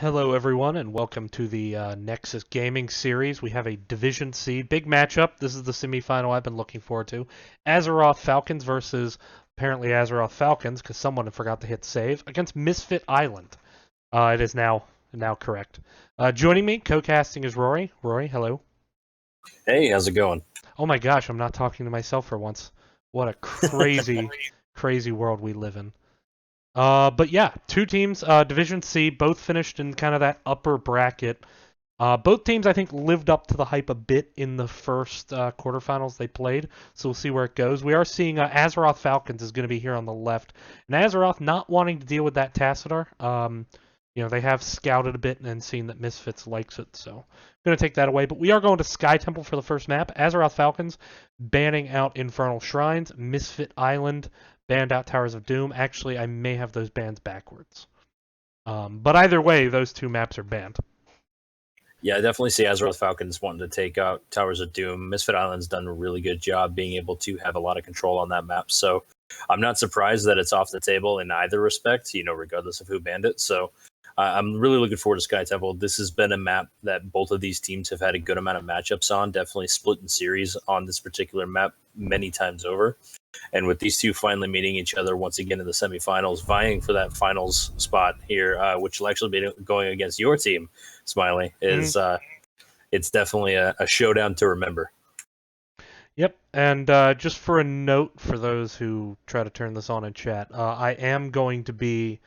Hello, everyone, and welcome to the Nexus Gaming Series. We have a Division C big matchup. This is the semifinal I've been looking forward to. Azeroth Falcons versus apparently Azeroth Falcons, because someone forgot to hit save, against Misfit Island. It is now correct. Joining me, co-casting is Rory. Rory, hello. Hey, how's it going? Oh my gosh, I'm not talking to myself for once. What a crazy, crazy world we live in. But yeah, two teams, Division C, both finished in kind of that upper bracket. Both teams, I think, lived up to the hype a bit in the first quarterfinals they played, so we'll see where it goes. We are seeing Azeroth Falcons is going to be here on the left, and Azeroth not wanting to deal with that Tassadar. They have scouted a bit and seen that Misfits likes it, so I'm going to take that away. But we are going to Sky Temple for the first map. Azeroth Falcons banning out Infernal Shrines. Misfit Island banned out Towers of Doom. Actually, I may have those bans backwards. But either way, those two maps are banned. Yeah, I definitely see Azeroth Falcons wanting to take out Towers of Doom. Misfit Island's done a really good job being able to have a lot of control on that map. So I'm not surprised that it's off the table in either respect, regardless of who banned it. So I'm really looking forward to Sky Temple. This has been a map that both of these teams have had a good amount of matchups on, definitely split in series on this particular map many times over. And with these two finally meeting each other once again in the semifinals, vying for that finals spot here, which will actually be going against your team, Smiley, is it's definitely a showdown to remember. Yep, and just for a note for those who try to turn this on in chat, I am going to be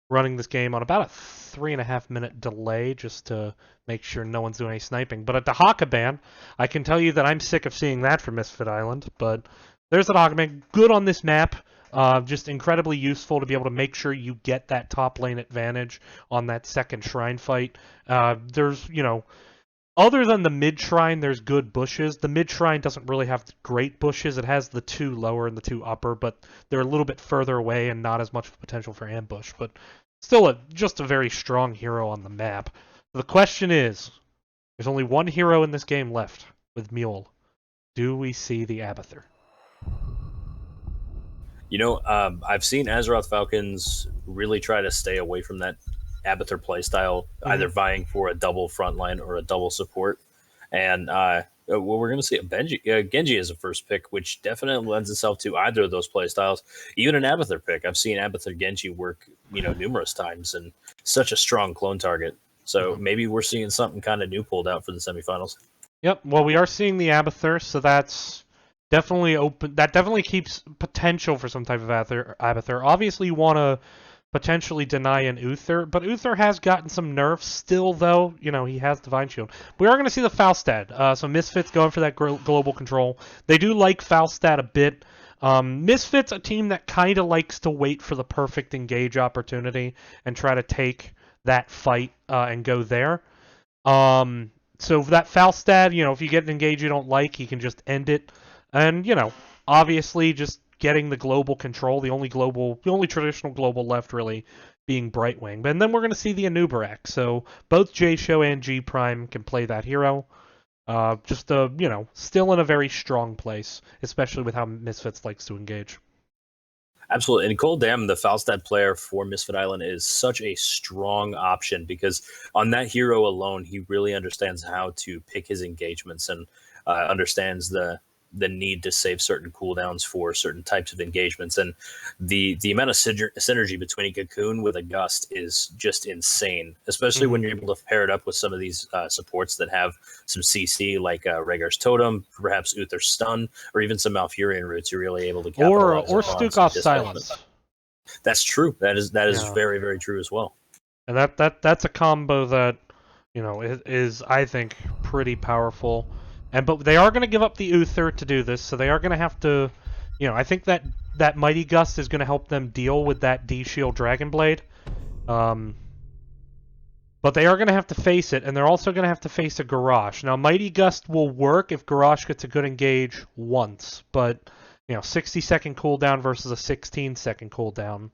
running this game on about a 3.5 minute delay just to make sure no one's doing any sniping. But at the Haka ban, I can tell you that I'm sick of seeing that for Misfit Island, but there's the Haka ban. Good on this map. Just incredibly useful to be able to make sure you get that top lane advantage on that second shrine fight. There's, other than the mid shrine, there's good bushes. The mid shrine doesn't really have great bushes. It has the two lower and the two upper, but they're a little bit further away and not as much potential for ambush. But still, just a very strong hero on the map. The question is, there's only one hero in this game left with Mule. Do we see the Abathur? I've seen Azeroth Falcons really try to stay away from that Abathur playstyle, either vying for a double frontline or a double support. And we're going to see Genji as a first pick, which definitely lends itself to either of those playstyles. Even an Abathur pick, I've seen Abathur Genji work, numerous times, and such a strong clone target. So maybe we're seeing something kind of new pulled out for the semifinals. Yep. Well, we are seeing the Abathur, so that's definitely open. That definitely keeps potential for some type of Abathur. Obviously, you want to potentially deny an Uther, but Uther has gotten some nerfs still, though. He has Divine Shield. We are going to see the Falstad. So Misfits going for that global control. They do like Falstad a bit. Misfits, a team that kind of likes to wait for the perfect engage opportunity and try to take that fight and go there. So that Falstad, if you get an engage you don't like, he can just end it. And, obviously just getting the global control, the only traditional global left really being Brightwing. And then we're going to see the Anubarak. So both J Show and G Prime can play that hero. Still in a very strong place, especially with how Misfits likes to engage. Absolutely. And Cole Dam, the Falstad player for Misfit Island, is such a strong option because on that hero alone, he really understands how to pick his engagements and understands the need to save certain cooldowns for certain types of engagements. And the amount of synergy between a Cocoon with a Gust is just insane, especially when you're able to pair it up with some of these supports that have some CC, like Rhaegar's Totem, perhaps Uther's Stun, or even some Malfurion roots. You're really able to capitalize or Stukov Silence. That's true. That is very, very true as well. And that's a combo that is I think pretty powerful. But they are going to give up the Uther to do this, so they are going to have to, I think that Mighty Gust is going to help them deal with that D-Shield Dragon Blade. But they are going to have to face it, and they're also going to have to face a Garrosh. Now, Mighty Gust will work if Garrosh gets a good engage once, but 60-second cooldown versus a 16-second cooldown.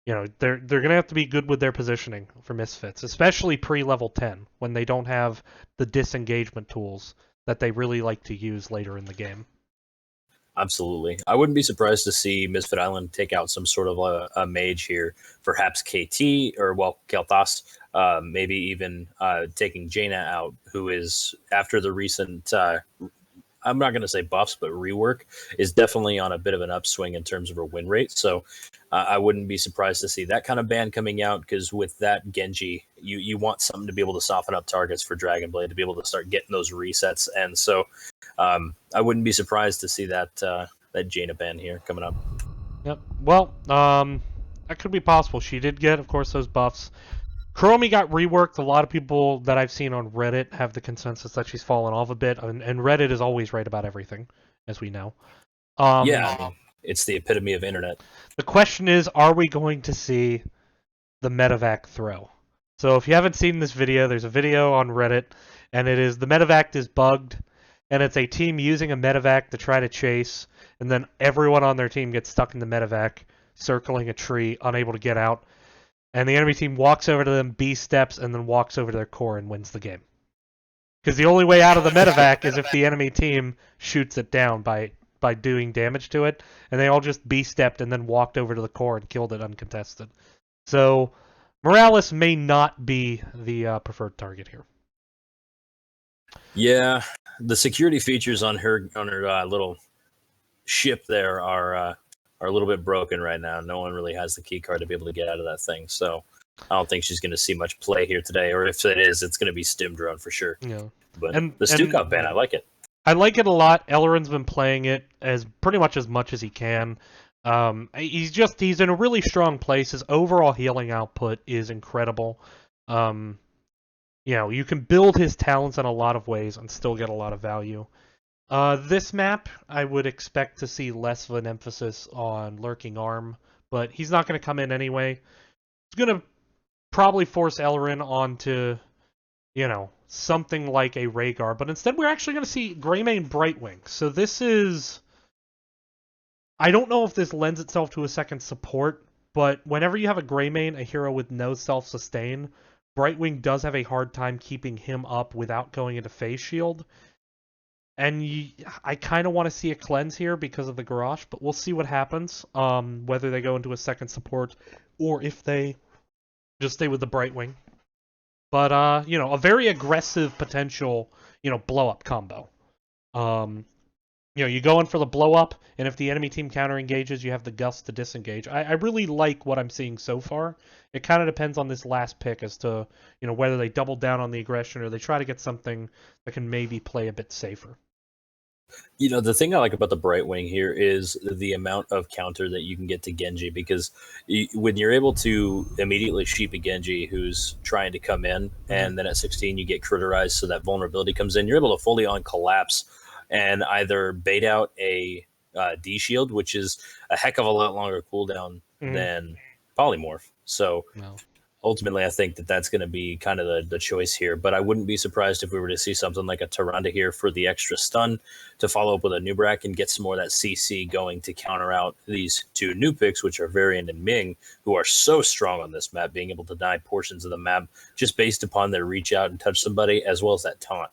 They're going to have to be good with their positioning for Misfits, especially pre-level 10, when they don't have the disengagement tools that they really like to use later in the game. Absolutely. I wouldn't be surprised to see Misfit Island take out some sort of a mage here, perhaps KT or, well, Kel'Thas, maybe even taking Jaina out, who is, after the recent, I'm not going to say buffs, but rework, is definitely on a bit of an upswing in terms of her win rate. So I wouldn't be surprised to see that kind of ban coming out, because with that Genji, you want something to be able to soften up targets for Dragonblade, to be able to start getting those resets. And so I wouldn't be surprised to see that Jaina ban here coming up. Yep. Well, that could be possible. She did get, of course, those buffs. Chromie got reworked. A lot of people that I've seen on Reddit have the consensus that she's fallen off a bit, and Reddit is always right about everything, as we know. Yeah, I mean, it's the epitome of internet. The question is, are we going to see the medevac throw? So if you haven't seen this video, there's a video on Reddit, and it is the medevac is bugged, and it's a team using a medevac to try to chase, and then everyone on their team gets stuck in the medevac, circling a tree, unable to get out, and the enemy team walks over to them, B steps, and then walks over to their core and wins the game. Because the only way out of the medevac is if the enemy team shoots it down by doing damage to it, and they all just B-stepped and then walked over to the core and killed it uncontested. So Morales may not be the preferred target here. Yeah, the security features on her little ship there are a little bit broken right now. No one really has the key card to be able to get out of that thing, so I don't think she's going to see much play here today. Or if it is, it's going to be Stim Drone for sure. Yeah. But the Stukov ban, I like it. I like it a lot. Elrond's been playing it as pretty much as he can. He's in a really strong place. His overall healing output is incredible. You can build his talents in a lot of ways and still get a lot of value. This map, I would expect to see less of an emphasis on Lurking Arm, but he's not going to come in anyway. He's going to probably force Elrond onto, something like a Rhaegar, but instead we're actually going to see Greymane Brightwing. So this is... I don't know if this lends itself to a second support, but whenever you have a Greymane, a hero with no self-sustain, Brightwing does have a hard time keeping him up without going into Phase Shield. And I kind of want to see a cleanse here because of the Garrosh, but we'll see what happens, whether they go into a second support or if they just stay with the Brightwing. But, a very aggressive potential, blow-up combo. You go in for the blow-up, and if the enemy team counter-engages, you have the gust to disengage. I really like what I'm seeing so far. It kind of depends on this last pick as to, whether they double down on the aggression or they try to get something that can maybe play a bit safer. The thing I like about the Brightwing here is the amount of counter that you can get to Genji, because when you're able to immediately sheep a Genji who's trying to come in, and then at 16 you get critterized, so that vulnerability comes in, you're able to fully on collapse and either bait out a D shield, which is a heck of a lot longer cooldown than Polymorph. So ultimately, I think that's going to be kind of the choice here. But I wouldn't be surprised if we were to see something like a Tyrande here for the extra stun to follow up with a Nubrak and get some more of that CC going to counter out these two new picks, which are Varian and Ming, who are so strong on this map, being able to deny portions of the map just based upon their reach out and touch somebody, as well as that taunt.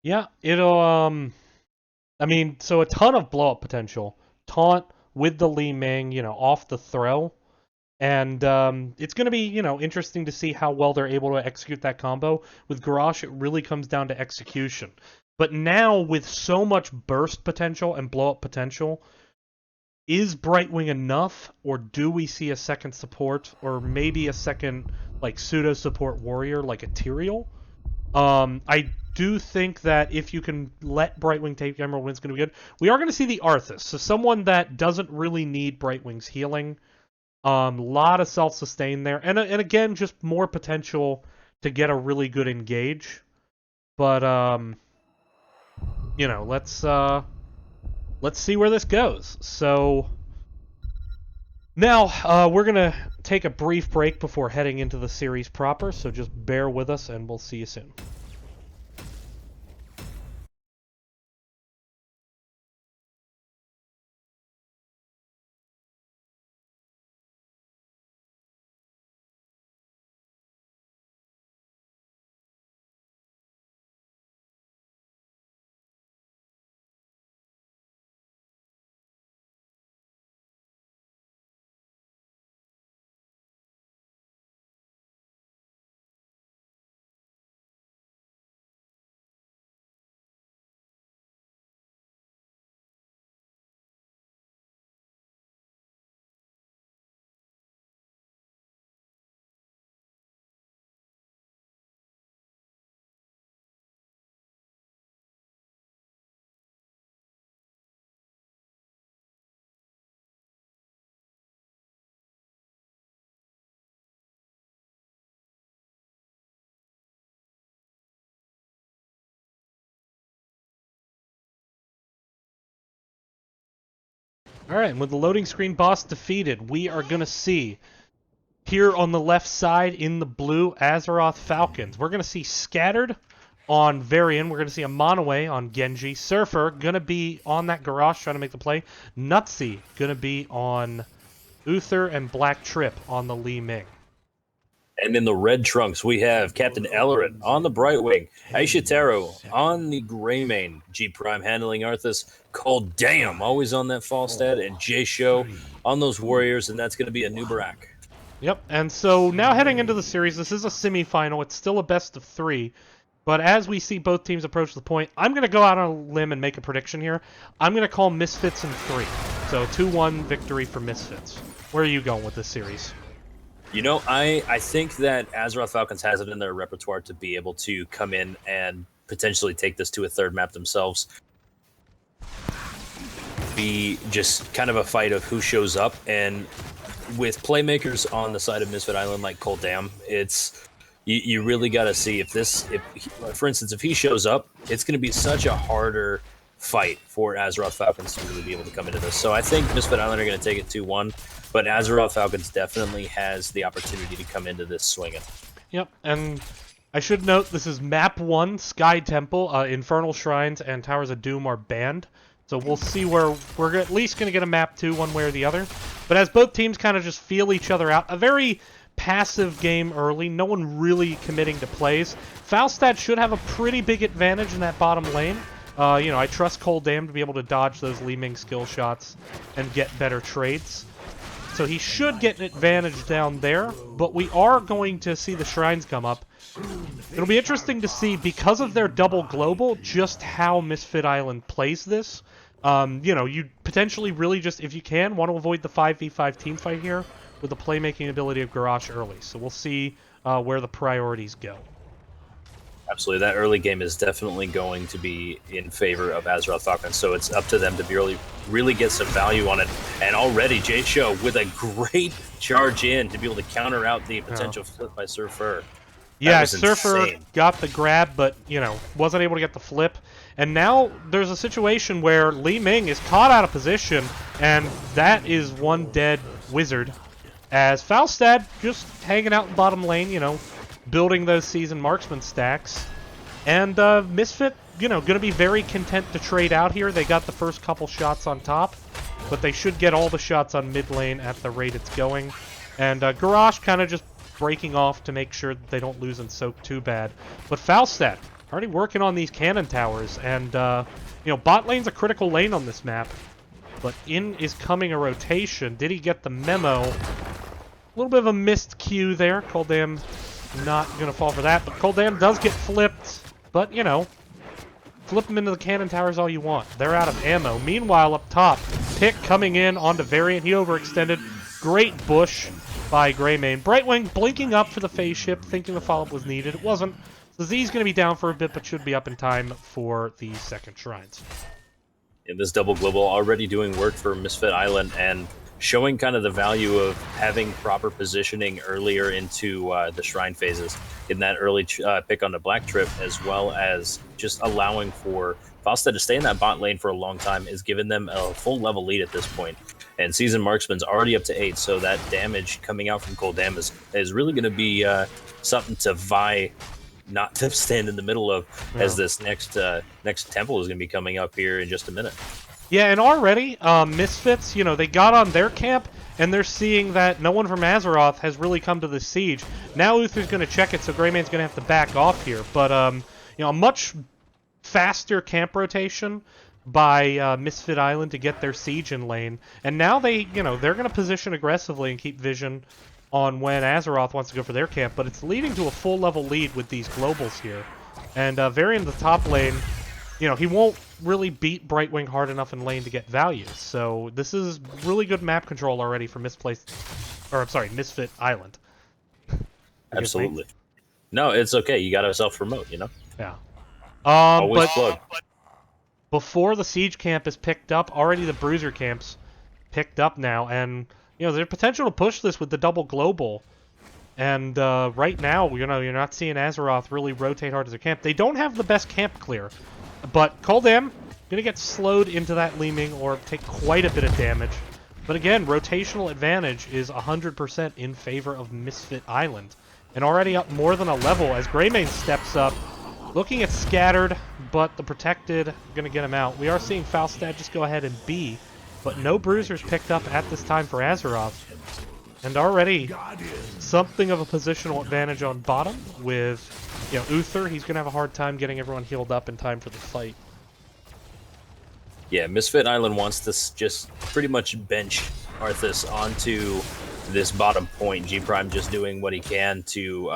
Yeah, it'll, so a ton of blow-up potential. Taunt with the Li Ming, off the throw. And it's going to be, interesting to see how well they're able to execute that combo. With Garrosh, it really comes down to execution. But now, with so much burst potential and blow-up potential, is Brightwing enough, or do we see a second support, or maybe a second, pseudo-support warrior, like a Tyrael? I do think that if you can let Brightwing take Emerald Win, it's going to be good. We are going to see the Arthas, so someone that doesn't really need Brightwing's healing. Lot of self-sustain there, and again, just more potential to get a really good engage. But let's see where this goes. So now we're gonna take a brief break before heading into the series proper. So just bear with us, and we'll see you soon. All right, and with the loading screen boss defeated, we are going to see here on the left side in the blue Azeroth Falcons. We're going to see Scattered on Varian. We're going to see a Monoway on Genji. Surfer going to be on that Garrosh trying to make the play. Nutsy going to be on Uther, and Black Trip on the Li Ming. And in the red trunks, we have Captain Ellerin on the Brightwing, Aisha Taro on the Greymane, G Prime handling Arthas, Cold Damn always on that Falstad, and J Show on those Warriors, and that's going to be a new Barak. Yep, and so now heading into the series, this is a semi-final. It's still a best of 3. But as we see both teams approach the point, I'm going to go out on a limb and make a prediction here. I'm going to call Misfits in 3. So 2-1 victory for Misfits. Where are you going with this series? You know, I think that Azeroth Falcons has it in their repertoire to be able to come in and potentially take this to a third map themselves. Be just kind of a fight of who shows up, and with playmakers on the side of Misfit Island like Cold Damn, it's you really got to see if for instance, if he shows up, it's going to be such a harder fight for Azeroth Falcons to really be able to come into this. So I think Misfit Island are going to take it 2-1, but Azeroth Falcons definitely has the opportunity to come into this swinging. Yep, and I should note this is Map 1, Sky Temple, Infernal Shrines, and Towers of Doom are banned. So we'll see where we're at least going to get a Map 2 one way or the other. But as both teams kind of just feel each other out, a very passive game early, no one really committing to plays. Falstad should have a pretty big advantage in that bottom lane. I trust Cold Damn to be able to dodge those Li Ming skill shots and get better trades. So he should get an advantage down there, but we are going to see the shrines come up. It'll be interesting to see, because of their double global, just how Misfit Island plays this. You potentially really just, if you can, want to avoid the 5v5 team fight here with the playmaking ability of Garrosh early. So we'll see where the priorities go. Absolutely. That early game is definitely going to be in favor of Azeroth Falcons, so it's up to them to really get some value on it. And already, J Show with a great charge in to be able to counter out the potential flip by Surfer. Yeah, Surfer got the grab, but, wasn't able to get the flip. And now there's a situation where Li Ming is caught out of position, and that is one dead wizard. As Falstad just hanging out in bottom lane, building those seasoned marksman stacks. And Misfit, going to be very content to trade out here. They got the first couple shots on top, but they should get all the shots on mid lane at the rate it's going. And Garrosh kind of just breaking off to make sure that they don't lose and soak too bad. But Falstad already working on these cannon towers, and bot lane's a critical lane on this map. But in is coming a rotation. Did he get the memo? A little bit of a missed cue there. Cold Damn not going to fall for that, but Cold Damn does get flipped. But, flip them into the cannon towers all you want. They're out of ammo. Meanwhile, up top, Pick coming in onto Variant. He overextended. Great bush by Greymane. Brightwing blinking up for the phase ship, thinking the follow-up was needed. It wasn't. So Z's going to be down for a bit, but should be up in time for the second shrines. In this double global, already doing work for Misfit Island and showing kind of the value of having proper positioning earlier into the shrine phases in that early pick on the Black Trip, as well as just allowing for Falstad to stay in that bot lane for a long time, is giving them a full level lead at this point. And Seasoned Marksman's already up to 8, so that damage coming out from Cold Damn is really going to be something to vie, not to stand in the middle of, as this next temple is going to be coming up here in just a minute. Yeah, and already, Misfits, they got on their camp, and they're seeing that no one from Azeroth has really come to the siege. Now Uther's going to check it, so Greymane's going to have to back off here. But, a much faster camp rotation by Misfit Island to get their siege in lane. And now they're going to position aggressively and keep vision on when Azeroth wants to go for their camp. But it's leading to a full level lead with these globals here. And Varian, the top lane, he won't really beat Brightwing hard enough in lane to get value. So this is really good map control already for Misfit Island. Absolutely. No, it's okay. You got to self-promote, Yeah. Always plug. Before the siege camp is picked up, already the bruiser camp's picked up now, and there's potential to push this with the double global. And right now, you're not seeing Azeroth really rotate hard as their camp. They don't have the best camp clear, but Cold Damn Gonna get slowed into that Li Ming or take quite a bit of damage. But again, rotational advantage is 100% in favor of Misfit Island. And already up more than a level as Greymane steps up. Looking at Scattered, but the Protected gonna get him out. We are seeing Falstad just go ahead and B, but no Bruisers picked up at this time for Azeroth. And already something of a positional advantage on bottom with, you know, Uther. He's gonna have a hard time getting everyone healed up in time for the fight. Yeah, Misfit Island wants to just pretty much bench Arthas onto this bottom point. G Prime just doing what he can to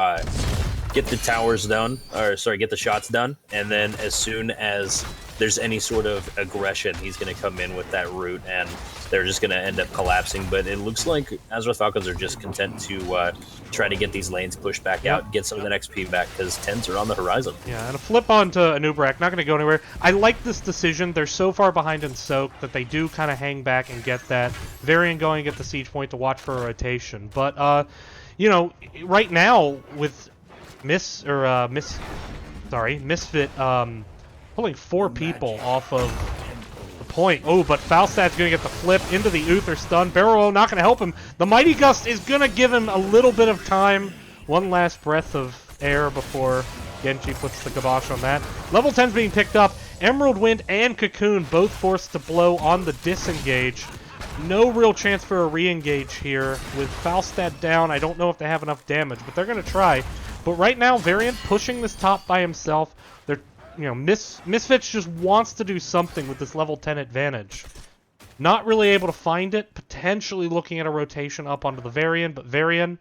get the towers done, or sorry, get the shots done, and then as soon as there's any sort of aggression, he's going to come in with that root, and they're just going to end up collapsing. But it looks like Azeroth Falcons are just content to try to get these lanes pushed back out, get some of that XP back, because 10s are on the horizon. Yeah, and a flip onto Anubrak, not going to go anywhere. I like this decision. They're so far behind in Soak that they do kind of hang back and get that Varian going at the siege point to watch for a rotation. But, you know, right now with Misfit pulling 4 people off of the point. Oh, but Falstad's going to get the flip into the Uther stun. Barrow not going to help him. The Mighty Gust is going to give him a little bit of time. One last breath of air before Genji puts the kibosh on that. Level 10's being picked up. Emerald Wind and Cocoon both forced to blow on the disengage. No real chance for a re-engage here. With Falstad down, I don't know if they have enough damage, but they're going to try. But right now, Varian pushing this top by himself. They're, you know, Misfits just wants to do something with this level 10 advantage. Not really able to find it. Potentially looking at a rotation up onto the Varian, but Varian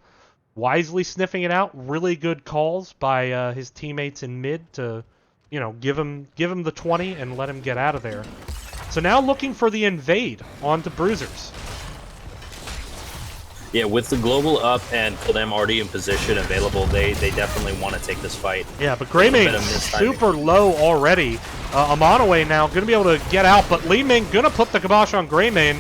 wisely sniffing it out. Really good calls by his teammates in mid to, you know, give him the 20 and let him get out of there. So now looking for the invade onto Bruisers. Yeah, with the global up and Kildam already in position available, they definitely want to take this fight. Yeah, but Greymane super low already. Amonaway now going to be able to get out, but Li Ming going to put the kibosh on Greymane.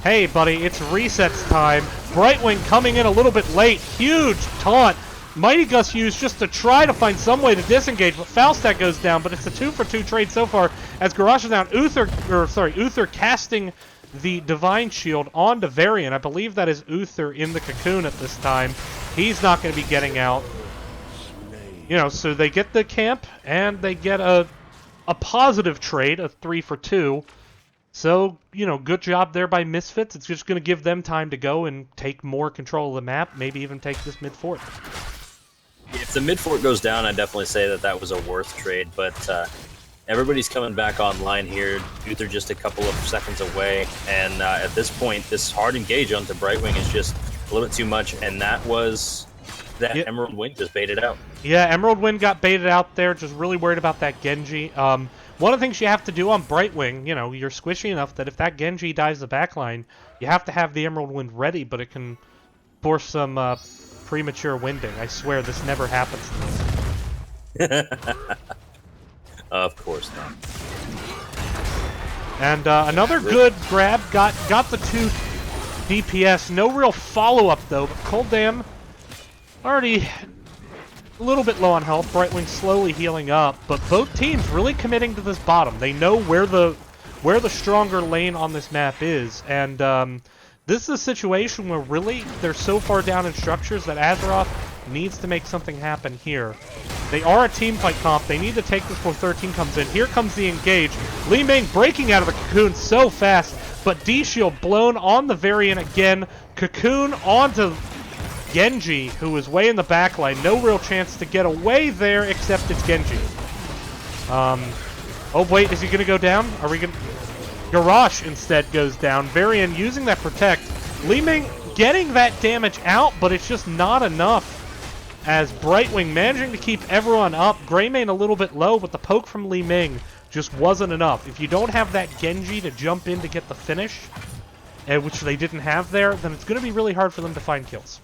Hey, buddy, it's resets time. Brightwing coming in a little bit late. Huge taunt. Mighty Gust used just to try to find some way to disengage, but Falstad goes down, but it's a 2-for-2 trade so far as Garrosh is down. Uther casting the Divine Shield onto Varian. I believe that is Uther in the Cocoon at this time. He's not going to be getting out. You know, so they get the camp, and they get a positive trade, a 3-for-2. So, you know, good job there by Misfits. It's just going to give them time to go and take more control of the map, maybe even take this mid-fort. If the mid-fort goes down, I'd definitely say that that was a worth trade, but everybody's coming back online here. Uther just a couple of seconds away, and at this point, this hard engage onto Brightwing is just a little bit too much, and that was that Emerald Wind just baited out. Yeah, Emerald Wind got baited out there, just really worried about that Genji. One of the things you have to do on Brightwing, you know, you're squishy enough that if that Genji dives the backline, you have to have the Emerald Wind ready, but it can force some premature winding. I swear this never happens to us. Of course not. And another good grab, got the 2 DPS. No real follow-up, though, but Kildam already a little bit low on health. Brightwing slowly healing up, but both teams really committing to this bottom. They know where the stronger lane on this map is, and this is a situation where really they're so far down in structures that Azeroth needs to make something happen here. They are a team fight comp. They need to take this before 13 comes in. Here comes the engage. Li Ming breaking out of the Cocoon so fast, but D-Shield blown on the Varian again. Cocoon onto Genji, who is way in the back line. No real chance to get away there, except it's Genji. Oh, wait, is he going to go down? Are we going to... Garrosh instead goes down. Varian using that protect. Li Ming getting that damage out, but it's just not enough. As Brightwing managing to keep everyone up. Greymane a little bit low, but the poke from Li Ming just wasn't enough. If you don't have that Genji to jump in to get the finish, which they didn't have there, then it's going to be really hard for them to find kills.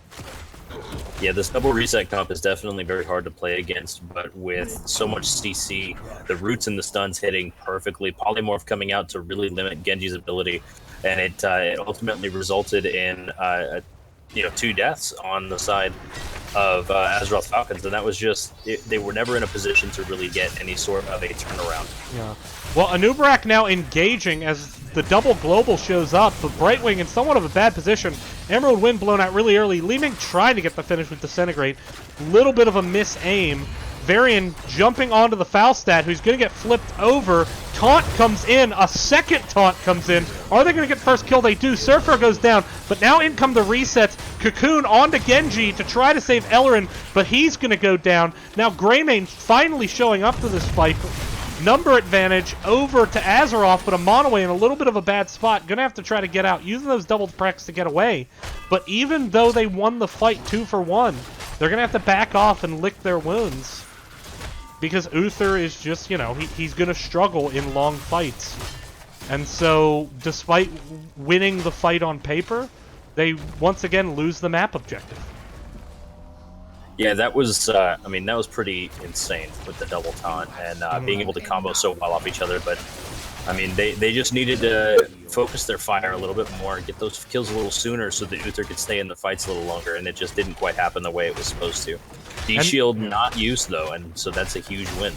Yeah, this double reset comp is definitely very hard to play against, but with so much CC, the roots and the stuns hitting perfectly, Polymorph coming out to really limit Genji's ability, and it ultimately resulted in 2 deaths on the side of Azeroth Falcons, and that was just they were never in a position to really get any sort of a turnaround. Yeah. Well, Anubarak now engaging as the double global shows up, but Brightwing in somewhat of a bad position. Emerald Wind blown out really early. Li Ming trying to get the finish with Disintegrate. Little bit of a miss-aim. Varian jumping onto the Falstad, who's going to get flipped over. Taunt comes in. A second taunt comes in. Are they going to get first kill? They do. Surfer goes down, but now in come the resets. Cocoon onto Genji to try to save Ellerin, but he's going to go down. Now Greymane finally showing up to this fight. Number advantage over to Azeroth, but a Monoway in a little bit of a bad spot. Gonna have to try to get out, using those double precs to get away. But even though they won the fight 2-for-1, they're gonna have to back off and lick their wounds. Because Uther is just, you know, he's gonna struggle in long fights. And so, despite winning the fight on paper, they once again lose the map objective. Yeah, that was, I mean, that was pretty insane with the double taunt and being able to combo so well off each other. But, I mean, they just needed to focus their fire a little bit more, get those kills a little sooner so that Uther could stay in the fights a little longer, and it just didn't quite happen the way it was supposed to. D-Shield not used, though, and so that's a huge win.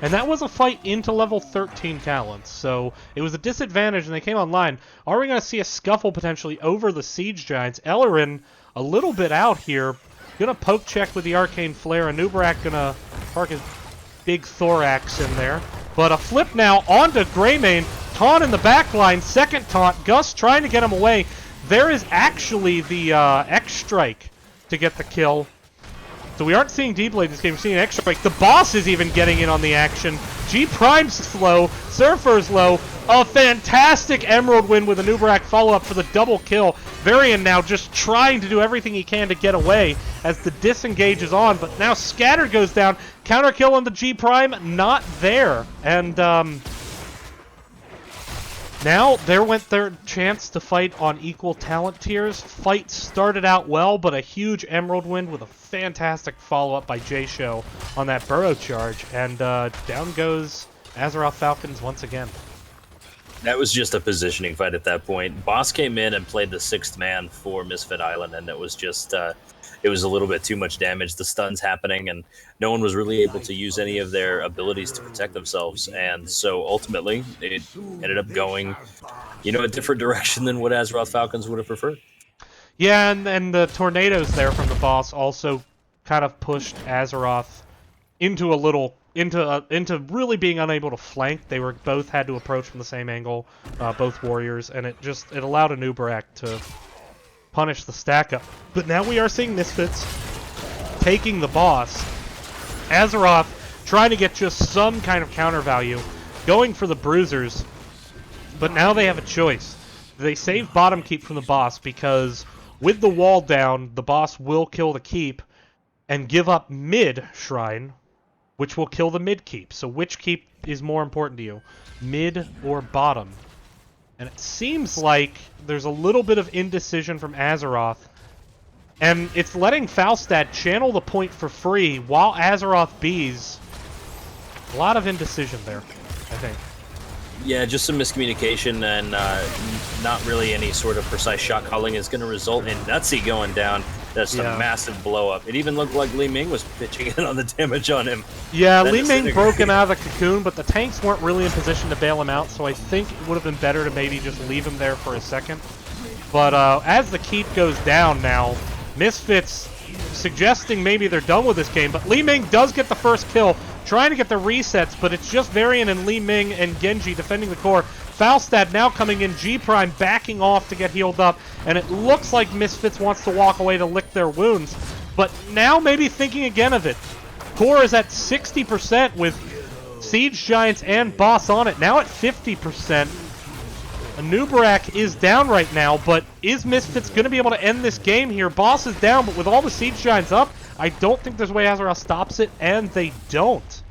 And that was a fight into level 13 talents, so it was a disadvantage and they came online. Are we going to see a scuffle potentially over the Siege Giants? Ellerin a little bit out here. Gonna poke check with the Arcane Flare. Anubarak gonna park his big Thorax in there. But a flip now onto Greymane. Taunt in the back line. Second taunt. Gus trying to get him away. There is actually the X-Strike to get the kill. So we aren't seeing D-Blade this game. We're seeing X-Strike. The boss is even getting in on the action. G-Prime's slow. Surfer's low. A fantastic Emerald win with Anubarak follow-up for the double kill. Varian now just trying to do everything he can to get away as the disengage is on. But now Scatter goes down. Counter kill on the G-Prime. Not there. And now there went their chance to fight on equal talent tiers. Fight started out well, but a huge Emerald win with a fantastic follow-up by J-Show on that Burrow charge. And down goes Azeroth Falcons once again. That was just a positioning fight at that point. Boss came in and played the sixth man for Misfit Island, and it was just, it was a little bit too much damage. The stun's happening, and no one was really able to use any of their abilities to protect themselves. And so ultimately, it ended up going, you know, a different direction than what Azeroth Falcons would have preferred. Yeah, and the tornadoes there from the boss also kind of pushed Azeroth into a little into really being unable to flank. They were both had to approach from the same angle, both warriors, and it allowed Anubarak to punish the stack up. But now we are seeing Misfits taking the boss. Azeroth trying to get just some kind of counter value, going for the bruisers, but now they have a choice. They save bottom keep from the boss because with the wall down, the boss will kill the keep and give up mid shrine, which will kill the mid keep. So which keep is more important to you, mid or bottom? And it seems like there's a little bit of indecision from Azeroth, and it's letting Falstad channel the point for free while Azeroth B's. A lot of indecision there, I think. Yeah, just some miscommunication and not really any sort of precise shot calling is going to result in Nutsy going down. That's a massive blow up. It even looked like Li Ming was pitching in on the damage on him. Yeah, Li Ming broken out of the cocoon, but the tanks weren't really in position to bail him out, so I think it would have been better to maybe just leave him there for a second. But as the keep goes down now, Misfits suggesting maybe they're done with this game, but Li Ming does get the first kill, trying to get the resets, but it's just Varian and Li Ming and Genji defending the core. Falstad now coming in, G-Prime backing off to get healed up, and it looks like Misfits wants to walk away to lick their wounds. But now maybe thinking again of it. Core is at 60% with Siege Giants and Boss on it, now at 50%. Anubarak is down right now, but is Misfits going to be able to end this game here? Boss is down, but with all the Siege Giants up, I don't think there's a way Azeroth stops it, and they don't.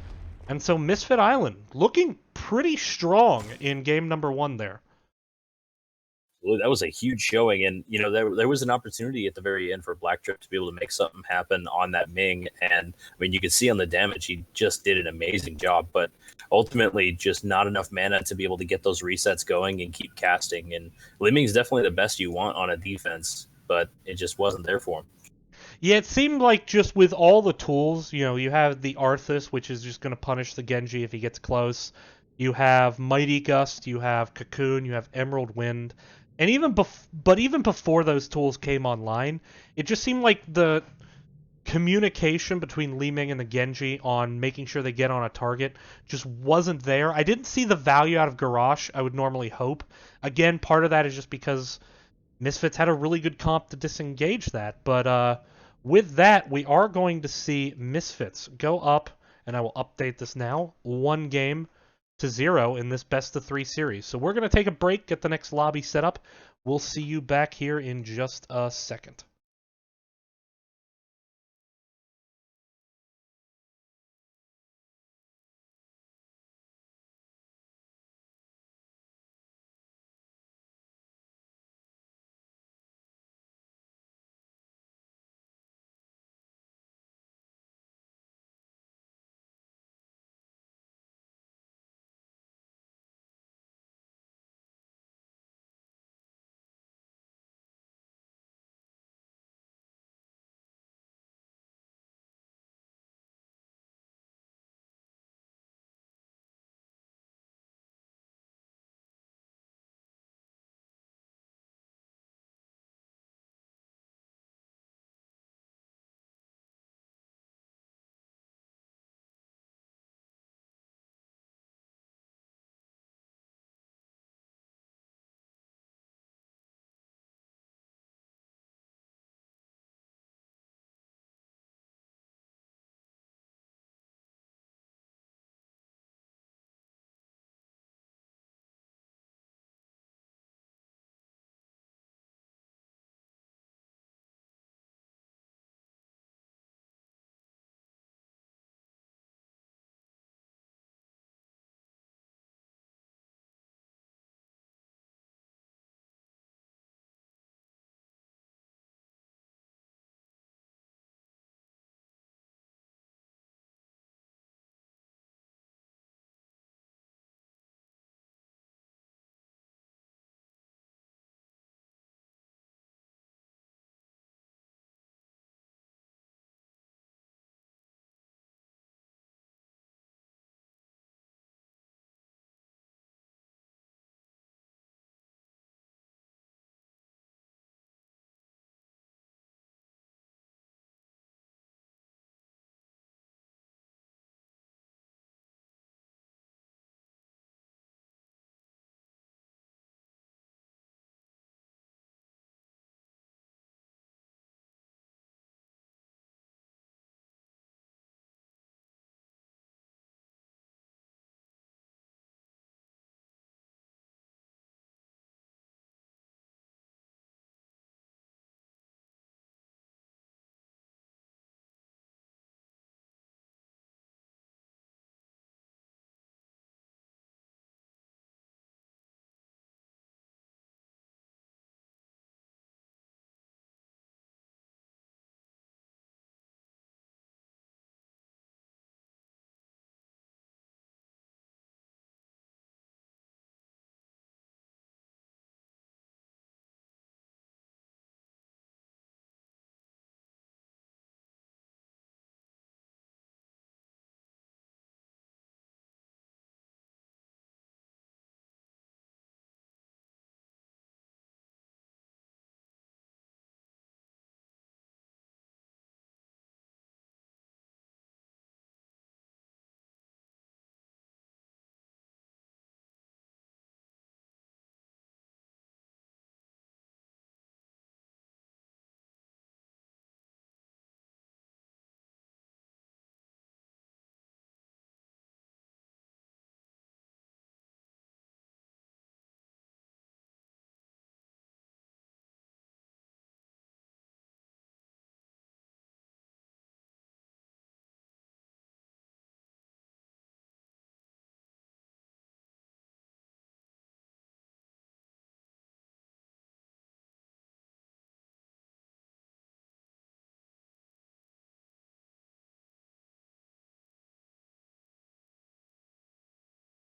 And so Misfit Island looking pretty strong in game number 1 there. That was a huge showing, and you know there was an opportunity at the very end for Black Trip to be able to make something happen on that Ming, and I mean you could see on the damage he just did an amazing job, but ultimately just not enough mana to be able to get those resets going and keep casting. And Li Ming's definitely the best you want on a defense, but it just wasn't there for him. Yeah, it seemed like just with all the tools, you have the Arthas, which is just going to punish the Genji if he gets close. You have Mighty Gust, you have Cocoon, you have Emerald Wind, and even before those tools came online, it just seemed like the communication between Li Ming and the Genji on making sure they get on a target just wasn't there. I didn't see the value out of Garrosh I would normally hope. Again, part of that is just because Misfits had a really good comp to disengage that. But with that, we are going to see Misfits go up, and I will update this now, 1-0 in this best of 3 series. So we're going to take a break, get the next lobby set up. We'll see you back here in just a second.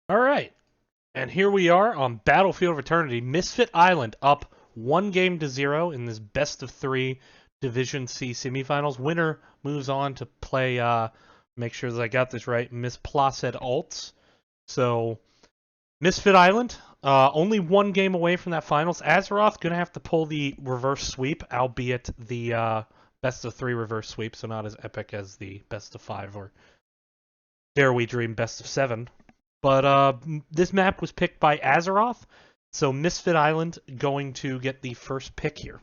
All right. And here we are on Battlefield of Eternity, Misfit Island up 1-0 in this best of 3 Division C semifinals. Winner moves on to play, make sure that I got this right, Miss Placid Alts. So, Misfit Island, only 1 game away from that finals. Azeroth going to have to pull the reverse sweep, albeit the best of 3 reverse sweep, so not as epic as the best of 5 or dare we dream best of 7. But this map was picked by Azeroth, so Misfit Island going to get the first pick here.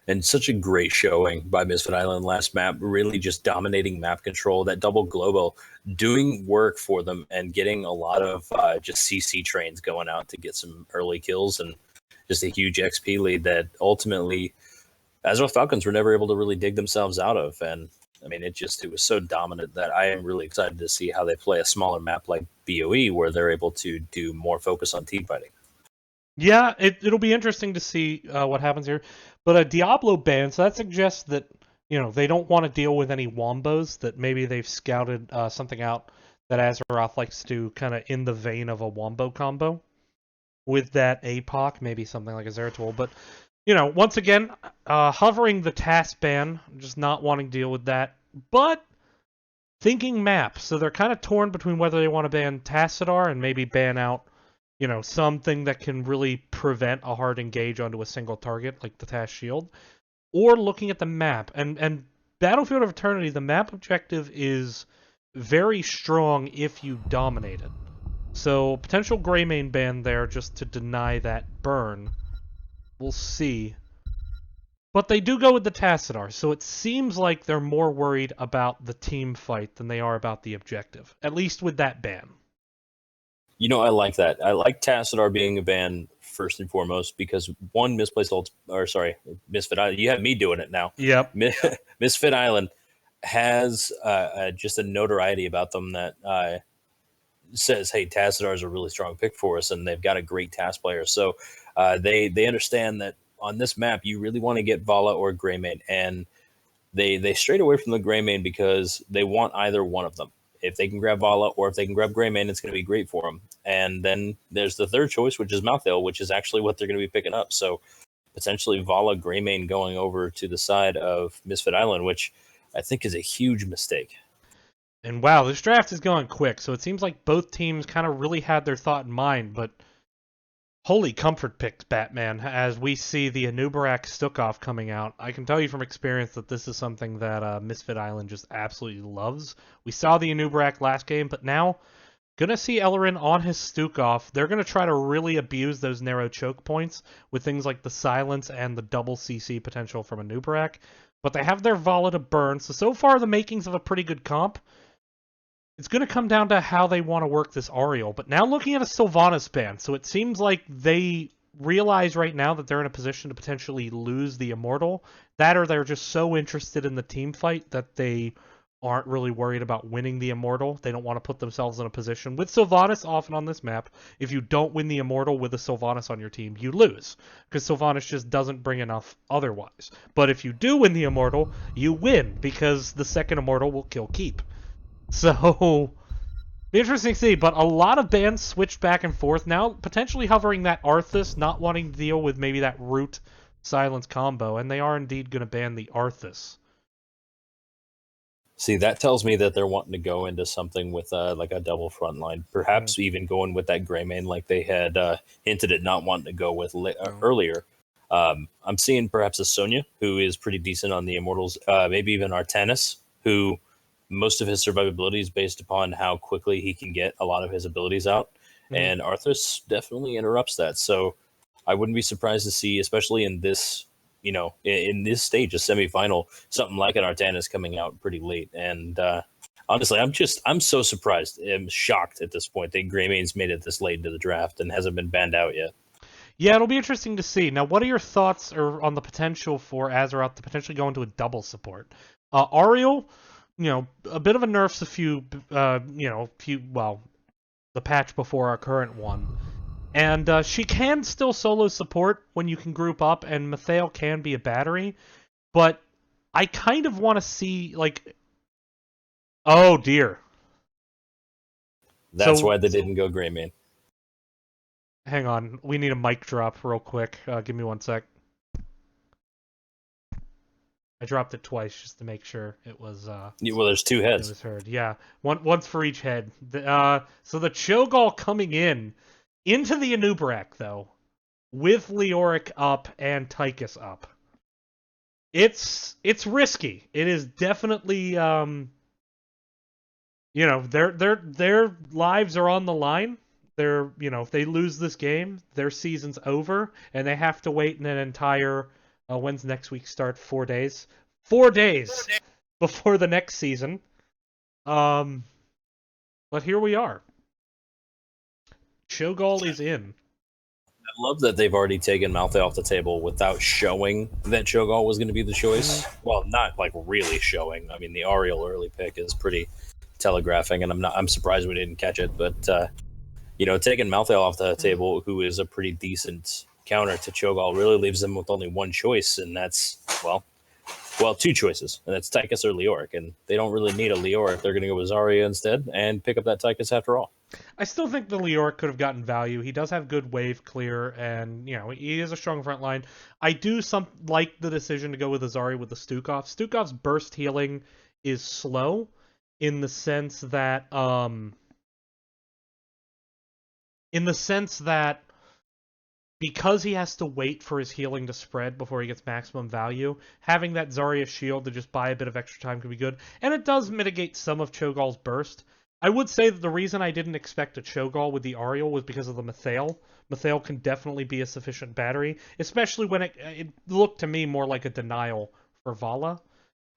And such a great showing by Misfit Island last map, really just dominating map control, that double global, doing work for them and getting a lot of just CC trains going out to get some early kills and just a huge XP lead that ultimately Azeroth Falcons were never able to really dig themselves out of. And I mean, it was so dominant that I am really excited to see how they play a smaller map like BOE, where they're able to do more focus on team fighting. Yeah, it'll be interesting to see what happens here. But a Diablo ban, so that suggests that they don't want to deal with any wombos. That maybe they've scouted something out that Azeroth likes to kind of in the vein of a wombo combo with that APOC, maybe something like a Zeratul. But once again, hovering the task ban, just not wanting to deal with that. But thinking map, so they're kind of torn between whether they want to ban Tassadar and maybe ban out something that can really prevent a hard engage onto a single target, like the Task Shield, or looking at the map. And Battlefield of Eternity, the map objective is very strong if you dominate it. So, potential Greymane ban there just to deny that burn. We'll see. But they do go with the Tassadar, so it seems like they're more worried about the team fight than they are about the objective, at least with that ban. I like that. I like Tassadar being a ban first and foremost because one, Misfit Island. You have me doing it now. Yep. Misfit Island has just a notoriety about them that says, "Hey, Tassadar is a really strong pick for us," and they've got a great task player. So they understand that on this map, you really want to get Vala or Greymane, and they strayed away from the Greymane because they want either one of them. If they can grab Vala or if they can grab Greymane, it's going to be great for them. And then there's the third choice, which is Malthael, which is actually what they're going to be picking up. So potentially Vala, Greymane going over to the side of Misfit Island, which I think is a huge mistake. And wow, this draft is going quick, so it seems like both teams kind of really had their thought in mind, but holy comfort picks, Batman, as we see the Anubarak Stukov coming out. I can tell you from experience that this is something that Misfit Island just absolutely loves. We saw the Anubarak last game, but now gonna see Ellerin on his Stukov. They're gonna try to really abuse those narrow choke points with things like the silence and the double CC potential from Anubarak. But they have their Vala to burn, so far the makings of a pretty good comp. It's going to come down to how they want to work this Ariel. But now looking at a Sylvanas ban, so it seems like they realize right now that they're in a position to potentially lose the Immortal. That or they're just so interested in the team fight that they aren't really worried about winning the Immortal. They don't want to put themselves in a position. With Sylvanas often on this map, if you don't win the Immortal with a Sylvanas on your team, you lose. Because Sylvanas just doesn't bring enough otherwise. But if you do win the Immortal, you win. Because the second Immortal will kill Keep. So, be interesting to see, but a lot of bans switched back and forth. Now, potentially hovering that Arthas, not wanting to deal with maybe that root silence combo, and they are indeed going to ban the Arthas. See, that tells me that they're wanting to go into something with like a double front line, perhaps even going with that Greymane like they had hinted at not wanting to go with earlier. I'm seeing perhaps a Sonya, who is pretty decent on the Immortals, maybe even Artanis, who most of his survivability is based upon how quickly he can get a lot of his abilities out. And Arthas definitely interrupts that. So I wouldn't be surprised to see, especially in this, in this stage, a semifinal, something like an Artanis coming out pretty late. And honestly, I'm so surprised. I'm shocked at this point that Greymane's made it this late into the draft and hasn't been banned out yet. Yeah, it'll be interesting to see. Now, what are your thoughts on the potential for Azeroth to potentially go into a double support? Ariel, a bit of a nerfs the patch before our current one. And she can still solo support when you can group up, and Mathael can be a battery. But I kind of want to see, oh dear. That's why they didn't go Greymane. Hang on, we need a mic drop real quick. Give me 1 sec. I dropped it twice just to make sure it was Well, there's 2 it heads. was heard. Yeah, once for each head. So the Cho'Gall coming into the Anubarak though, with Leoric up and Tychus up. It's risky. It is definitely their lives are on the line. If they lose this game, their season's over, and they have to wait an entire when's next week start? 4 days. 4 days before the next season. But here we are. Cho'Gall is in. I love that they've already taken Malthael off the table without showing that Cho'Gall was going to be the choice. Well, not like really showing. I mean, the Ariel early pick is pretty telegraphing, and I'm surprised we didn't catch it. But taking Malthael off the table, who is a pretty decent counter to Cho'Gall, really leaves them with only one choice, and that's well, 2 choices, and that's Tychus or Leoric, and they don't really need a Leoric. They're going to go with Zarya instead and pick up that Tychus after all. I still think the Leoric could have gotten value. He does have good wave clear, and he is a strong front line. I do like the decision to go with Azari with the Stukov. Stukov's burst healing is slow in the sense that because he has to wait for his healing to spread before he gets maximum value, having that Zarya shield to just buy a bit of extra time could be good. And it does mitigate some of Cho'Gall's burst. I would say that the reason I didn't expect a Cho'Gall with the Ariel was because of the Mathael. Mathael can definitely be a sufficient battery, especially when it looked to me more like a denial for Vala.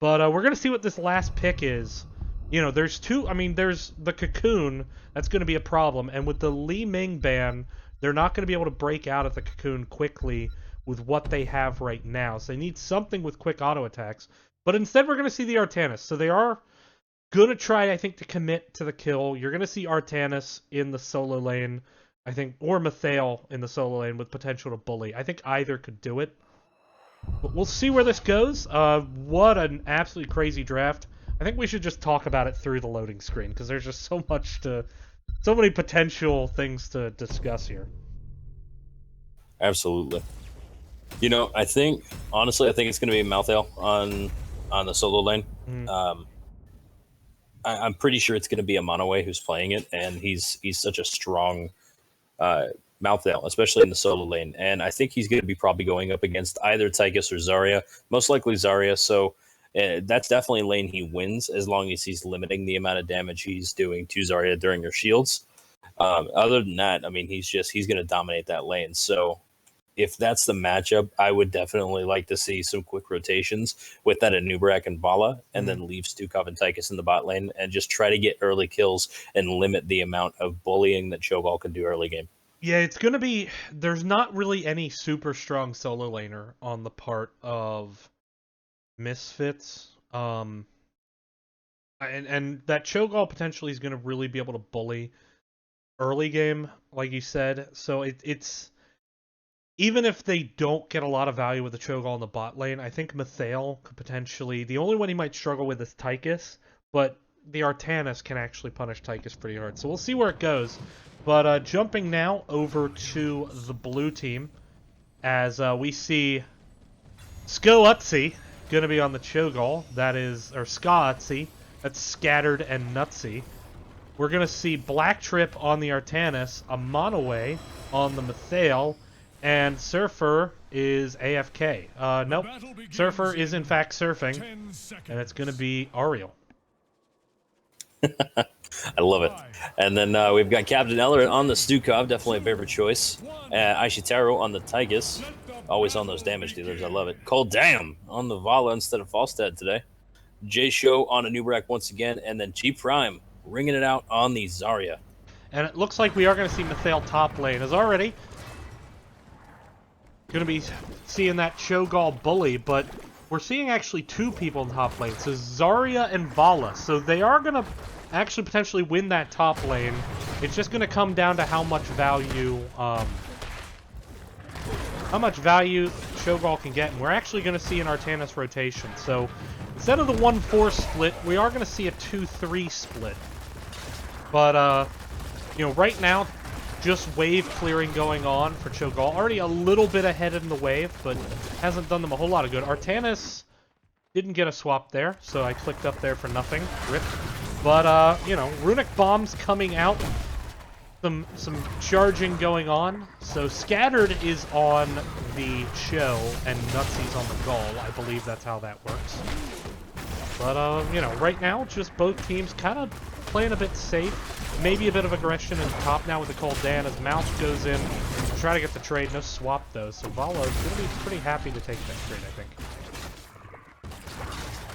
But we're going to see what this last pick is. There's there's the Cocoon. That's going to be a problem. And with the Li Ming ban, they're not going to be able to break out of the Cocoon quickly with what they have right now. So they need something with quick auto attacks. But instead, we're going to see the Artanis. So they are going to try, I think, to commit to the kill. You're going to see Artanis in the solo lane, I think, or Mathael in the solo lane with potential to bully. I think either could do it. But we'll see where this goes. What an absolutely crazy draft. I think we should just talk about it through the loading screen, because there's just so many potential things to discuss here. Absolutely. Honestly, I think it's going to be Malthael on the solo lane. I'm pretty sure it's going to be a Monoway who's playing it, and he's such a strong Malthael, especially in the solo lane. And I think he's going to be probably going up against either Tychus or Zarya, most likely Zarya. So that's definitely a lane he wins, as long as he's limiting the amount of damage he's doing to Zarya during her shields. Other than that, I mean, he's going to dominate that lane. So if that's the matchup, I would definitely like to see some quick rotations with that Anubarak and Vala, and then leave Stukov and Tychus in the bot lane and just try to get early kills and limit the amount of bullying that Cho'Gall can do early game. Yeah, it's going to be... There's not really any super strong solo laner on the part of Misfits. And that Cho'Gall potentially is going to really be able to bully early game, like you said. So it's... Even if they don't get a lot of value with the Cho'Gall in the bot lane, I think Mathael could potentially... The only one he might struggle with is Tychus, but the Artanis can actually punish Tychus pretty hard. So we'll see where it goes. But jumping now over to the blue team, as we see Sko-Utsi going to be on the Cho'Gall, or Ska-Utsi, that's Scattered and Nutsy. We're going to see Black Trip on the Artanis, a Monoway on the Mathael, and Surfer is AFK. Nope, Surfer is in fact surfing, and it's going to be Ariel. I love it. And then we've got Captain Eller on the Stukov, definitely a favorite choice. Aishitaru on the Tychus, always on those damage dealers. I love it. Cold Damn on the Vala instead of Falstad today. J Show on a Anubarak once again, and then G Prime ringing it out on the Zarya. And it looks like we are going to see Mathael top lane as already. Going to be seeing that Cho'Gall bully, but we're seeing actually 2 people in top lane. So Zarya and Vala. So they are going to actually potentially win that top lane. It's just going to come down to how much value Cho'Gall can get. And we're actually going to see an Artanis rotation. So instead of the 1-4 split, we are going to see a 2-3 split. But, right now, just wave clearing going on for Cho'Gall. Already a little bit ahead in the wave, but hasn't done them a whole lot of good. Artanis didn't get a swap there, so I clicked up there for nothing. Rip. But, you know, Runic Bombs coming out. Some charging going on. So Scattered is on the Cho and Nutsy's on the Gull. I believe that's how that works. But, you know, right now, just both teams kind of playing a bit safe. Maybe a bit of aggression in top now with the Cold Dan as Mount goes in to try to get the trade. No swap, though. So Vala is going to be pretty happy to take that trade, I think.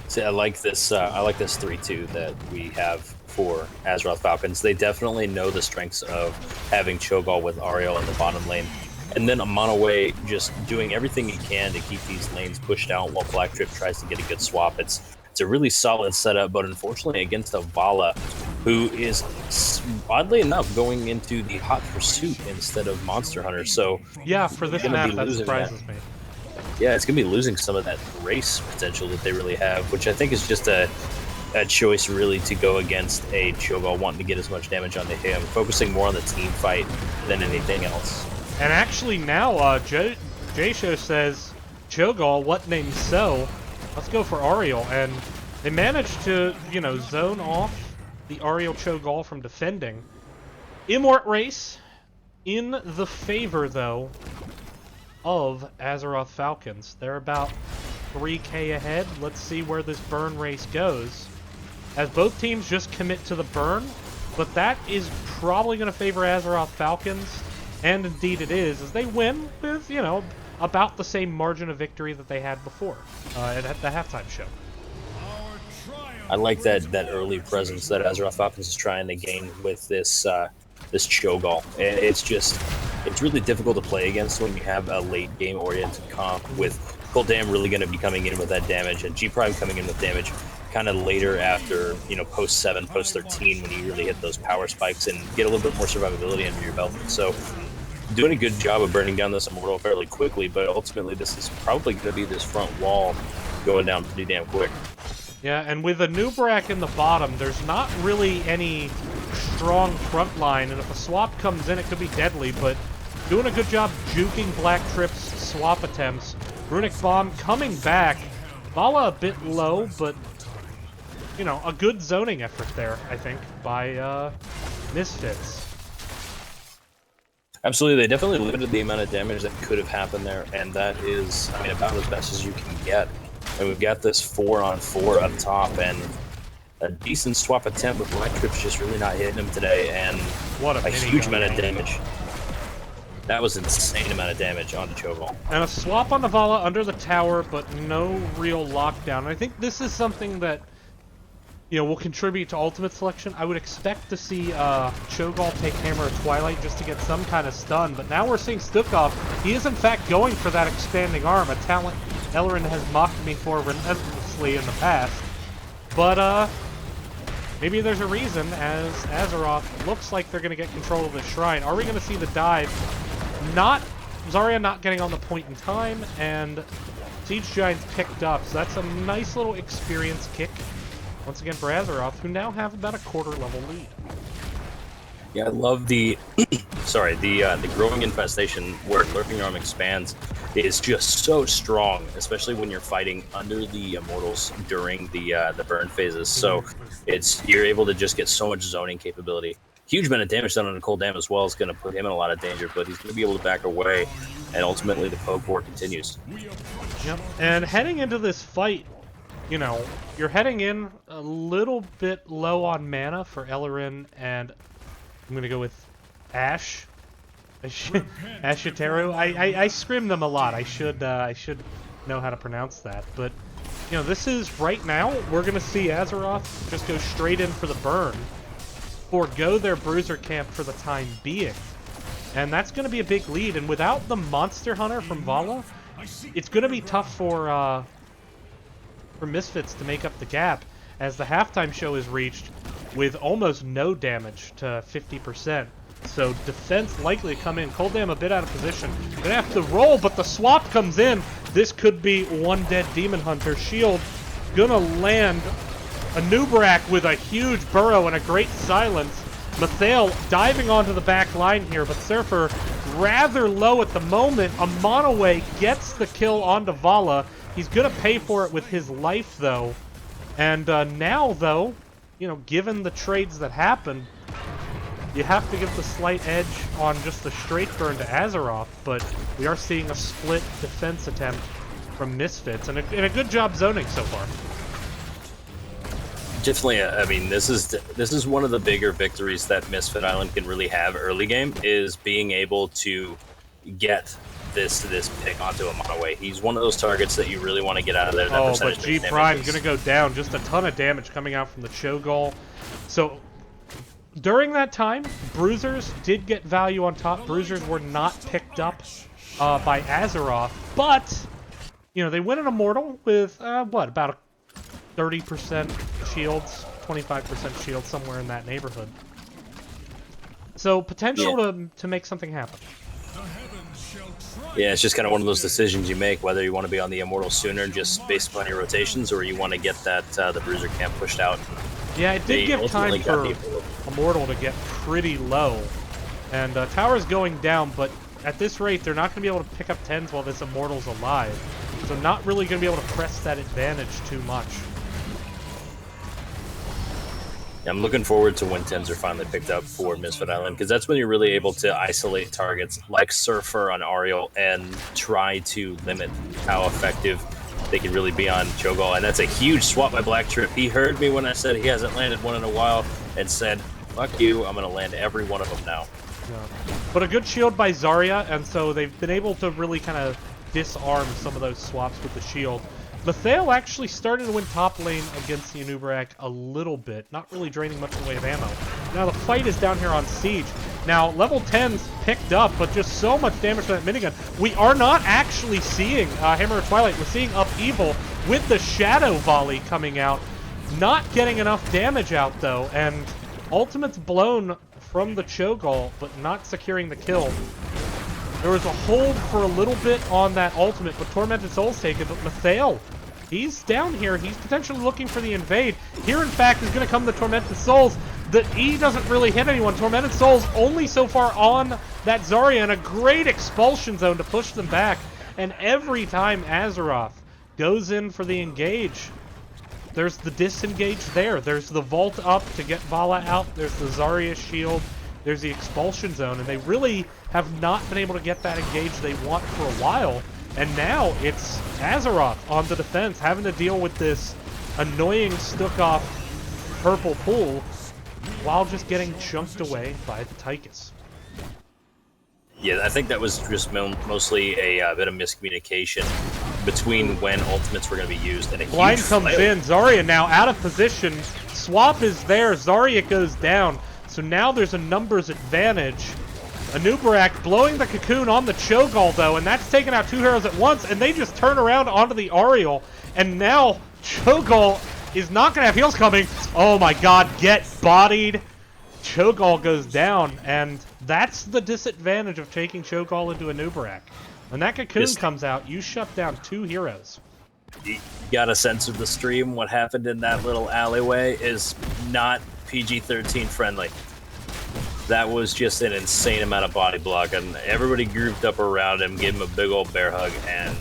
See, I like this 3-2 that we have for Azeroth Falcons. They definitely know the strengths of having Cho'Gall with Ariel in the bottom lane. And then Amanaway just doing everything he can to keep these lanes pushed out while Black Trip tries to get a good swap. It's a really solid setup, but unfortunately against a Vala who is, oddly enough, going into the Hot Pursuit instead of Monster Hunter. So yeah, for this map, that surprises me. Yeah, it's going to be losing some of that race potential that they really have, which I think is just a choice really to go against a Cho'Gall wanting to get as much damage onto him, focusing more on the team fight than anything else. And actually now, J-Show says, Cho'Gall, what name so? Let's go for Ariel. And they managed to, you know, zone off the Ariel Cho'Gall from defending. Immort race in the favor, though, of Azeroth Falcons. They're about 3k ahead. Let's see where this burn race goes, as both teams just commit to the burn, but that is probably going to favor Azeroth Falcons, and indeed it is, as they win with, you know, about the same margin of victory that they had before at the halftime show. I like that early presence that Azeroth Falcons is trying to gain with this this Cho'Gall. It's really difficult to play against when you have a late game oriented comp with Coldam really going to be coming in with that damage and G Prime coming in with damage kind of later after, you know, post 7, post 13 when you really hit those power spikes and get a little bit more survivability under your belt. So doing a good job of burning down this Immortal fairly quickly, but ultimately this is probably going to be this front wall going down pretty damn quick. Yeah, and with a Nubrak in the bottom, there's not really any strong front line, and if a swap comes in, it could be deadly, but doing a good job juking Black Trip's swap attempts. Runic Bomb coming back. Vala a bit low, but, you know, a good zoning effort there, I think, by Misfits. Absolutely, they definitely limited the amount of damage that could have happened there, and that is, I mean, about as best as you can get. And we've got this 4-on-4 up top, and a decent swap attempt with Black Trip's just really not hitting him today, and what a huge amount of damage. That was an insane amount of damage on the Cho'Gall. And a swap on the Vala under the tower, but no real lockdown. And I think this is something that, you know, will contribute to ultimate selection. I would expect to see Cho'Gall take Hammer of Twilight just to get some kind of stun, but now we're seeing Stukov. He is in fact going for that expanding arm, a talent Ellerin has mocked me for relentlessly in the past. But maybe there's a reason, as Azeroth looks like they're going to get control of the shrine. Are we going to see the dive? Not Zarya not getting on the point in time, and Siege Giants picked up, so that's a nice little experience kick once again for Azeroth, who now have about a quarter level lead. Yeah, I love the the growing infestation where Lurking Arm expands is just so strong, especially when you're fighting under the Immortals during the burn phases. So you're able to just get so much zoning capability. Huge amount of damage done on Cold Dam as well is going to put him in a lot of danger, but he's going to be able to back away, and ultimately the poke war continues. Yep, and heading into this fight, you know, you're heading in a little bit low on mana for Ellerin, and I'm going to go with Ash. Ashitaru. I scrim them a lot. I should know how to pronounce that. But, you know, this is, right now, we're going to see Azeroth just go straight in for the burn, forego their Bruiser camp for the time being. And that's going to be a big lead. And without the Monster Hunter from Vala, it's going to be tough for Misfits to make up the gap, as the halftime show is reached with almost no damage to 50%. So defense likely to come in. Coldam a bit out of position. Gonna have to roll, but the swap comes in. This could be one dead Demon Hunter. Shield gonna land a Nubrak with a huge burrow and a great silence. Mathael diving onto the back line here, but Surfer rather low at the moment. A Monoway gets the kill onto Vala. He's going to pay for it with his life, though. And now, though, you know, given the trades that happened, you have to give the slight edge on just the straight burn to Azeroth, but we are seeing a split defense attempt from Misfits, and a good job zoning so far. Definitely, I mean, this is one of the bigger victories that Misfit Island can really have early game, is being able to get this pick onto a Monoway. He's one of those targets that you really want to get out of there. That but G Prime gonna go down. Just a ton of damage coming out from the Cho'Gall. So during that time, Bruisers did get value on top. Bruisers were not picked up by Azeroth, but you know, they win an Immortal with what, about a 30% shields, 25% shields, somewhere in that neighborhood. So potential to make something happen. Yeah, it's just kind of one of those decisions you make, whether you want to be on the Immortal sooner just based upon your rotations, or you want to get that the Bruiser camp pushed out. Yeah, it did give time for Immortal to get pretty low. And Tower's going down, but at this rate, they're not going to be able to pick up 10s while this Immortal's alive. So not really going to be able to press that advantage too much. I'm looking forward to when 10s are finally picked up for Misfit Island, because that's when you're really able to isolate targets like Surfer on Ariel and try to limit how effective they can really be on Cho'Gall. And that's a huge swap by Black Trip. He heard me when I said he hasn't landed one in a while and said, fuck you, I'm going to land every one of them now. Yeah. But a good shield by Zarya, and so they've been able to really kind of disarm some of those swaps with the shield. Mathael actually started to win top lane against the Anubarak a little bit, not really draining much in the way of ammo. Now the fight is down here on Siege. Now level 10's picked up, but just so much damage to that minigun. We are not actually seeing Hammer of Twilight. We're seeing Upheaval with the Shadow Volley coming out. Not getting enough damage out though, and ultimate's blown from the Cho'Gall, but not securing the kill. There was a hold for a little bit on that ultimate, but Tormented Soul's taken. But Mathael, he's down here. He's potentially looking for the invade. Here, in fact, is going to come the Tormented Souls. The E doesn't really hit anyone. Tormented Souls only so far on that Zarya, and a great expulsion zone to push them back. And every time Azeroth goes in for the engage, there's the disengage there. There's the vault up to get Vala out. There's the Zarya shield. There's the expulsion zone, and they really have not been able to get that engage they want for a while. And now it's Azeroth on the defense, having to deal with this annoying stuck-off purple pool while just getting chunked away by the Tychus. Yeah, I think that was just mostly a bit of miscommunication between when ultimates were going to be used. And a Blind huge comes in. Zarya now out of position. Swap is there. Zarya goes down. So now there's a numbers advantage. Anubarak blowing the cocoon on the Cho'Gall, though, and that's taking out two heroes at once, and they just turn around onto the Ariel, and now Cho'Gall is not going to have heals coming. Oh my god, get bodied. Cho'Gall goes down, and that's the disadvantage of taking Cho'Gall into Anubarak. When that cocoon comes out, you shut down two heroes. You got a sense of the stream. What happened in that little alleyway is not PG-13 friendly. That was just an insane amount of body block, and everybody grouped up around him, gave him a big old bear hug, and,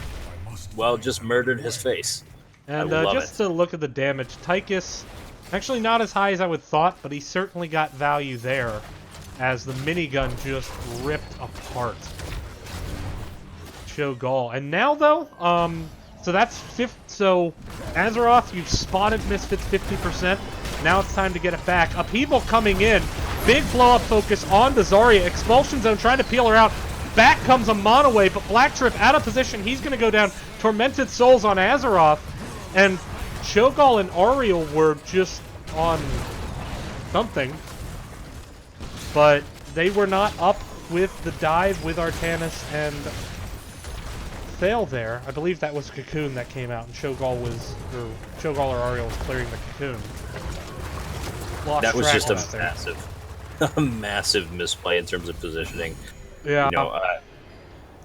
well, just murdered his face. And just to look at the damage, Tychus, actually not as high as I would thought, but he certainly got value there, as the minigun just ripped apart Cho'Gall. And now, though, so that's so Azeroth, you've spotted Misfit's 50%. Now it's time to get it back. Upheaval coming in. Big blow-up focus on the Zarya. Expulsion Zone trying to peel her out. Back comes a Monoway, but Black Trip out of position. He's going to go down. Tormented Souls on Azeroth. And Cho'Gall and Ariel were just on something. But they were not up with the dive with Artanis and Fail there. I believe that was Cocoon that came out, and Cho'Gall or Ariel was clearing the Cocoon. That was just a massive misplay in terms of positioning. Yeah. You know,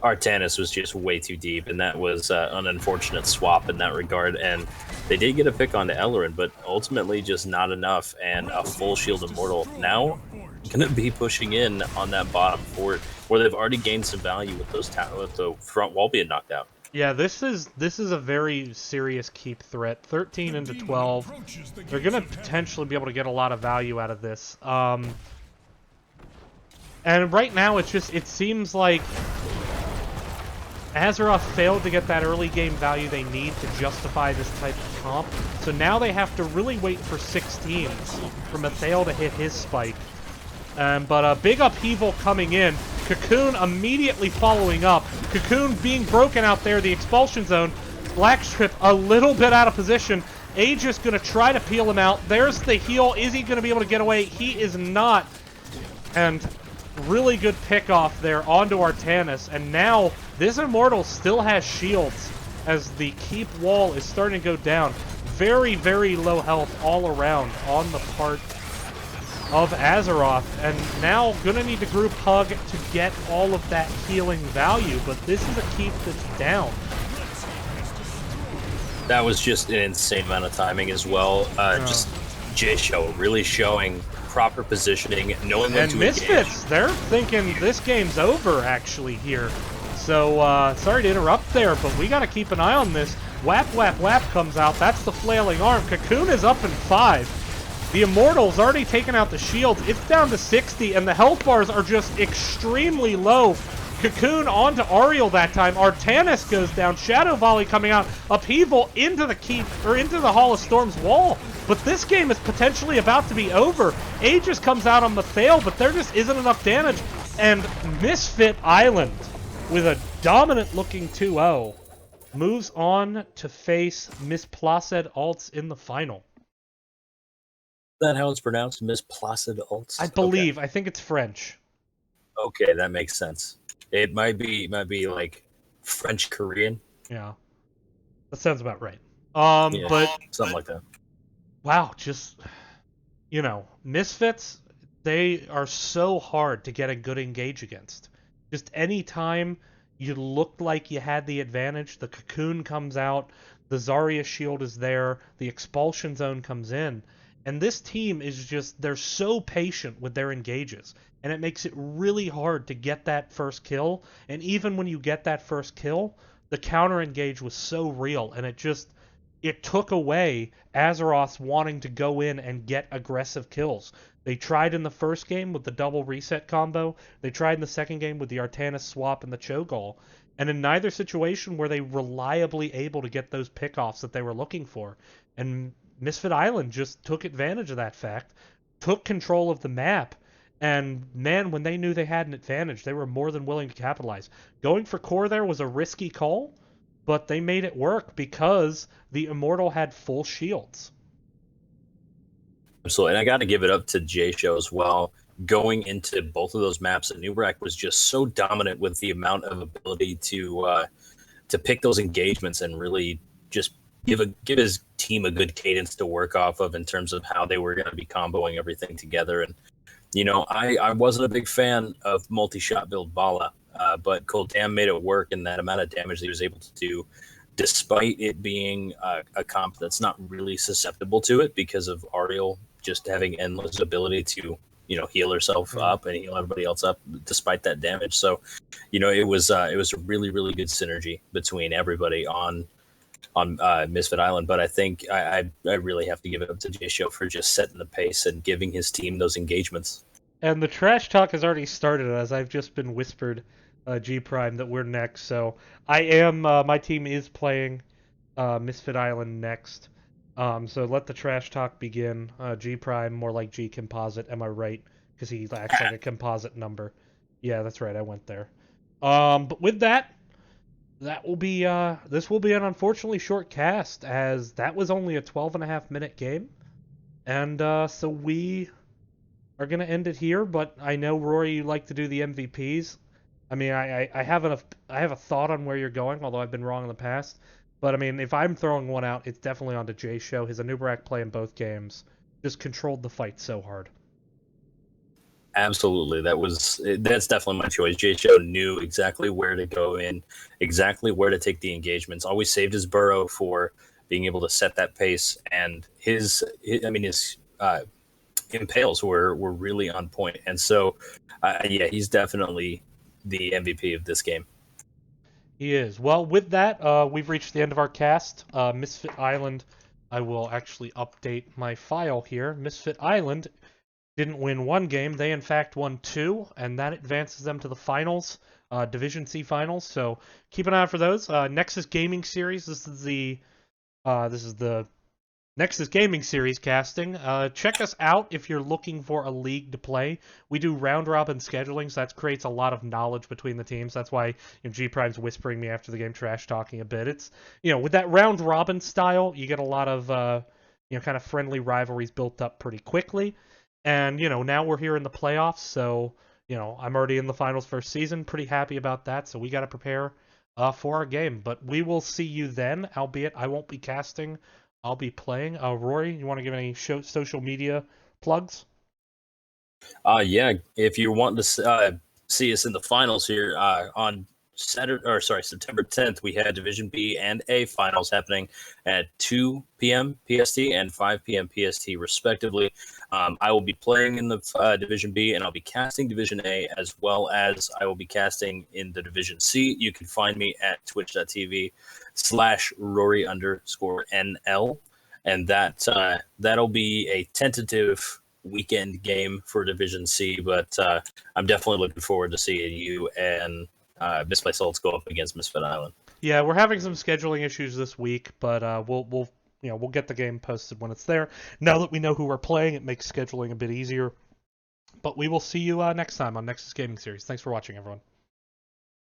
Artanis was just way too deep, and that was an unfortunate swap in that regard. And they did get a pick onto Ellerin, but ultimately just not enough, and a full shield Immortal. Now, going to be pushing in on that bottom fort, where they've already gained some value with with the front wall being knocked out. Yeah, this is a very serious keep threat. 13 into 12. They're going to potentially be able to get a lot of value out of this. And right now, it seems like Azeroth failed to get that early game value they need to justify this type of comp. So now they have to really wait for 16 for Mathael to hit his spike. But a big upheaval coming in. Cocoon immediately following up. Cocoon being broken out there, the expulsion zone. Blackstrip a little bit out of position. Aegis going to try to peel him out. There's the heal. Is he going to be able to get away? He is not. And really good pick-off there onto Artanis. And now this Immortal still has shields as the keep wall is starting to go down. Very, very low health all around on the part of Azeroth, and now gonna need to group hug to get all of that healing value, but this is a keep that's down. That was just an insane amount of timing as well. Just J-Show really showing proper positioning, knowing when to Misfits, engage. they're thinking this game's over actually here. So, sorry to interrupt there, but we gotta keep an eye on this. Whap, whap, whap comes out. That's the flailing arm. Cocoon is up in 5. The Immortal's already taken out the shields. It's down to 60, and the health bars are just extremely low. Cocoon onto Ariel that time. Artanis goes down. Shadow Volley coming out. Upheaval into the keep, or into the Hall of Storm's wall. But this game is potentially about to be over. Aegis comes out on Mathael, but there just isn't enough damage. And Misfit Island, with a dominant-looking 2-0, moves on to face Misplaced Alts in the final. Is that how it's pronounced? Misplaced Alts? I believe. Okay. I think it's French. Okay, that makes sense. It might be like French Korean. Yeah, that sounds about right. Yeah, but something like that. Wow, just Misfits. They are so hard to get a good engage against. Just any time you looked like you had the advantage, the Cocoon comes out, the Zarya shield is there, the expulsion zone comes in. And this team is just, they're so patient with their engages. And it makes it really hard to get that first kill. And even when you get that first kill, the counter engage was so real. And it took away Azeroth's wanting to go in and get aggressive kills. They tried in the first game with the double reset combo. They tried in the second game with the Artanis swap and the Cho'Gall. And in neither situation were they reliably able to get those pickoffs that they were looking for. And Misfit Island just took advantage of that fact, took control of the map, and man, when they knew they had an advantage, they were more than willing to capitalize. Going for core there was a risky call, but they made it work because the Immortal had full shields. Absolutely, and I got to give it up to J-Show as well. Going into both of those maps, Nubarak was just so dominant with the amount of ability to pick those engagements and really just give his team a good cadence to work off of in terms of how they were going to be comboing everything together. And I wasn't a big fan of multi-shot build Vala, but Koldam made it work, and that amount of damage that he was able to do, despite it being a comp that's not really susceptible to it because of Ariel just having endless ability to heal herself up and heal everybody else up despite that damage. So it was a really, really good synergy between everybody on Misfit Island. But I think I really have to give it up to J-Show for just setting the pace and giving his team those engagements. And the trash talk has already started, as I've just been whispered G Prime that we're next. So I am my team is playing Misfit Island next. So let the trash talk begin. G Prime, more like G Composite. Am I right? Because he acts like a composite number. Yeah, that's right. I went there. But with that will be this will be an unfortunately short cast, as that was only a 12.5-minute game, and so we are gonna end it here. But I know, Rory, you like to do the MVPs. I mean, I have a thought on where you're going, although I've been wrong in the past. But I mean, if I'm throwing one out, it's definitely onto J-Show. His Anubarak play in both games just controlled the fight so hard. Absolutely, that's definitely my choice. J-Show knew exactly where to go in, exactly where to take the engagements. Always saved his burrow for being able to set that pace, and his Impales were really on point. And so, yeah, he's definitely the MVP of this game. He is. Well, with that, we've reached the end of our cast. Misfit Island, I will actually update my file here. Misfit Island didn't win one game. They, in fact, won two, and that advances them to the finals, Division C finals. So keep an eye out for those. Nexus Gaming Series, this is the Nexus Gaming Series casting. Check us out if you're looking for a league to play. We do round-robin scheduling, so that creates a lot of knowledge between the teams. That's why G Prime's whispering me after the game, trash talking a bit. It's, with that round-robin style, you get a lot of, kind of friendly rivalries built up pretty quickly. And, now we're here in the playoffs, so, I'm already in the finals first season. Pretty happy about that, so we got to prepare for our game. But we will see you then, albeit I won't be casting. I'll be playing. Rory, you want to give any social media plugs? Yeah, if you want to see us in the finals here on September 10th, we had Division B and A finals happening at 2 p.m. PST and 5 p.m. PST, respectively. I will be playing in the Division B, and I'll be casting Division A, as well as I will be casting in the Division C. You can find me at twitch.tv/Rory_NL, and that'll be a tentative weekend game for Division C, but I'm definitely looking forward to seeing you and Misplaced Souls go up against Misfit Island. Yeah, we're having some scheduling issues this week, but we'll get the game posted when it's there. Now that we know who we're playing, it makes scheduling a bit easier. But we will see you next time on Nexus Gaming Series. Thanks for watching, everyone.